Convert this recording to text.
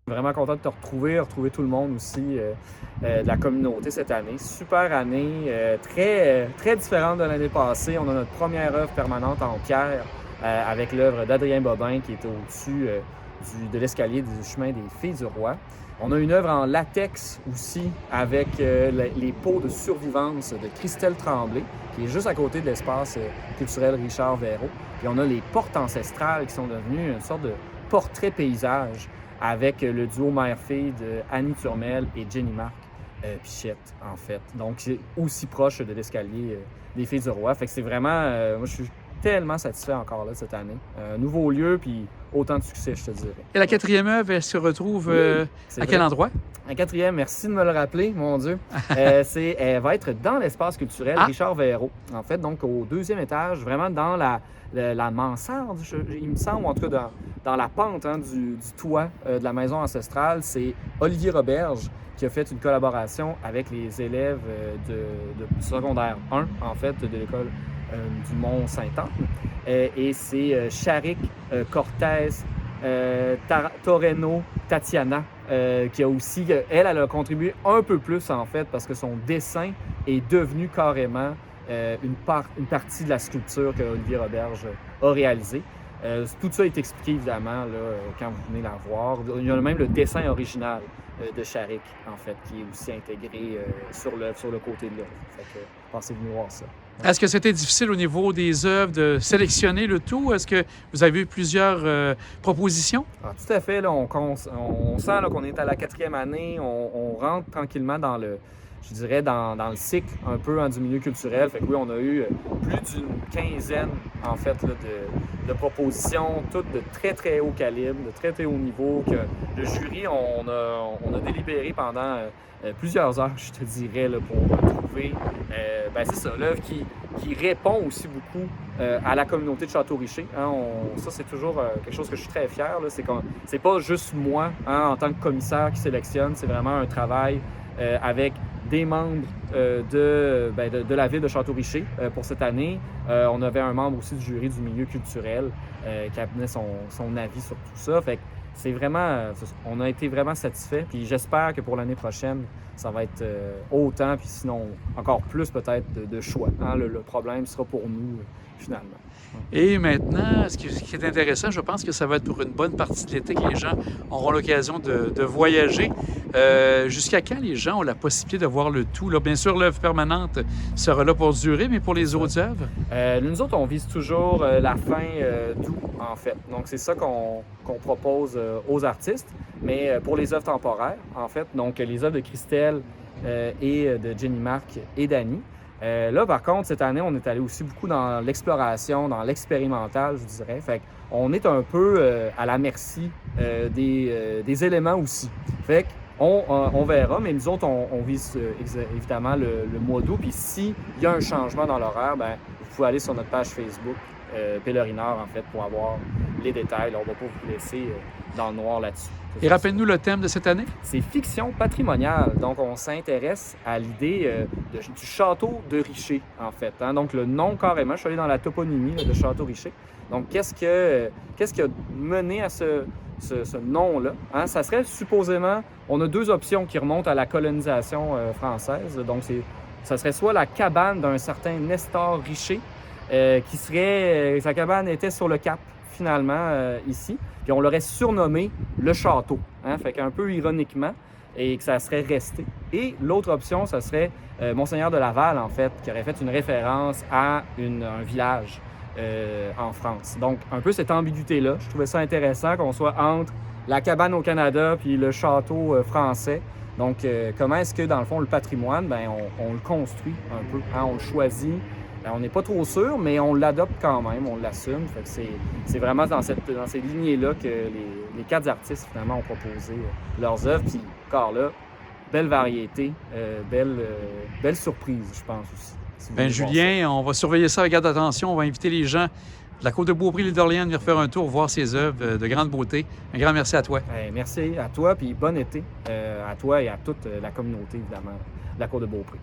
Vraiment content de te retrouver tout le monde aussi de la communauté cette année. Super année, très différente de l'année passée. On a notre première œuvre permanente en pierre avec l'œuvre d'Adrien Bobin qui est au-dessus de l'escalier du chemin des Filles du Roi. On a une œuvre en latex aussi avec les pots de survivance de Christelle Tremblay, qui est juste à côté de l'espace culturel Richard Verreault. Puis on a les portes ancestrales qui sont devenues une sorte de portrait paysage avec le duo mère-fille de Annie Turmel et Jenny Marc Pichette, en fait. Donc, c'est aussi proche de l'escalier des Filles du Roi. Fait que c'est vraiment... moi, je suis tellement satisfait encore là cette année. Nouveau lieu, puis autant de succès, je te dirais. Et la quatrième œuvre, elle se retrouve à quel endroit? La quatrième, merci de me le rappeler, mon Dieu. Elle va être dans l'espace culturel Richard Verreault, en fait, donc au deuxième étage, vraiment dans la mansarde, il me semble, ou en tout cas dans la pente du toit de la maison ancestrale. C'est Olivier Roberge qui a fait une collaboration avec les élèves de secondaire 1, en fait, de l'école du Mont-Sainte-Anne. Et c'est Charik Cortez, Toreno, Tatiana, qui a aussi, elle a contribué un peu plus en fait parce que son dessin est devenu carrément une partie de la sculpture que Olivier Roberge a réalisée. Tout ça est expliqué évidemment là, quand vous venez la voir. Il y a même le dessin original de Charik, en fait, qui est aussi intégré sur le côté de l'œuvre. Fait que pensez venir voir ça. Est-ce que c'était difficile au niveau des œuvres de sélectionner le tout? Est-ce que vous avez eu plusieurs propositions? Ah, tout à fait. Là, on sent là, qu'on est à la quatrième année. On rentre tranquillement dans le cycle un peu du milieu culturel. Fait que oui, on a eu plus d'une quinzaine, en fait, là, de propositions, toutes de très, très haut calibre, de très, très haut niveau. Que le jury, on a délibéré pendant plusieurs heures, je te dirais, là, pour trouver, c'est ça, l'œuvre qui répond aussi beaucoup à la communauté de Château-Richer. Hein, ça, c'est toujours quelque chose que je suis très fier. Là, c'est pas juste moi, hein, en tant que commissaire, qui sélectionne. C'est vraiment un travail avec des membres de la ville de Château-Richer pour cette année. On avait un membre aussi du jury du milieu culturel qui amenait son avis sur tout ça. Fait que c'est vraiment... on a été vraiment satisfaits. Puis j'espère que pour l'année prochaine, ça va être autant, puis sinon encore plus peut-être de choix. Hein? Le problème sera pour nous, finalement. Et maintenant, ce qui est intéressant, je pense que ça va être pour une bonne partie de l'été que les gens auront l'occasion de voyager. Jusqu'à quand les gens ont la possibilité de voir le tout? Là, bien sûr, l'œuvre permanente sera là pour durer, mais pour les autres œuvres? Nous autres, on vise toujours la fin d'août, en fait. Donc, c'est ça qu'on propose aux artistes. Mais pour les œuvres temporaires, en fait, donc les œuvres de Christelle et de Jenny Marc et d'Annie. Là, par contre, cette année, on est allé aussi beaucoup dans l'exploration, dans l'expérimental, je dirais. Fait qu'on est un peu à la merci des éléments aussi. Fait qu'on verra, mais nous autres, on vise évidemment le mois d'août. Puis s'il y a un changement dans l'horaire, vous pouvez aller sur notre page Facebook, Pèlerineur, en fait, pour avoir les détails. Là, on ne va pas vous laisser dans le noir là-dessus. Et rappelle-nous le thème de cette année? C'est fiction patrimoniale. Donc, on s'intéresse à l'idée du château de Richer, en fait. Hein? Donc, le nom carrément, je suis allé dans la toponymie là, de Château-Richer. Donc, qu'est-ce qui a mené à ce nom-là? Hein? Ça serait supposément... On a deux options qui remontent à la colonisation française. Donc, ça serait soit la cabane d'un certain Nestor Richer, qui serait... sa cabane était sur le cap, finalement, ici. Puis on l'aurait surnommé le château, hein? Fait qu'un peu ironiquement, et que ça serait resté. Et l'autre option, ça serait Monseigneur de Laval, en fait, qui aurait fait une référence à un village en France. Donc, un peu cette ambiguïté-là. Je trouvais ça intéressant qu'on soit entre la cabane au Canada puis le château français. Donc, comment est-ce que, dans le fond, le patrimoine, on le construit un peu, hein? On le choisit. On n'est pas trop sûr, mais on l'adopte quand même, on l'assume. Fait que c'est vraiment dans ces lignées-là que les quatre artistes, finalement, ont proposé leurs œuvres. Puis, encore là, belle variété, belle surprise, je pense aussi. Si Julien, on va surveiller ça avec garde d'attention. On va inviter les gens de la Côte-de-Beaupré, l'île d'Orléans, de venir faire un tour, voir ces œuvres de grande beauté. Un grand merci à toi. Merci à toi, puis bon été à toi et à toute la communauté, évidemment, de la Côte-de-Beaupré.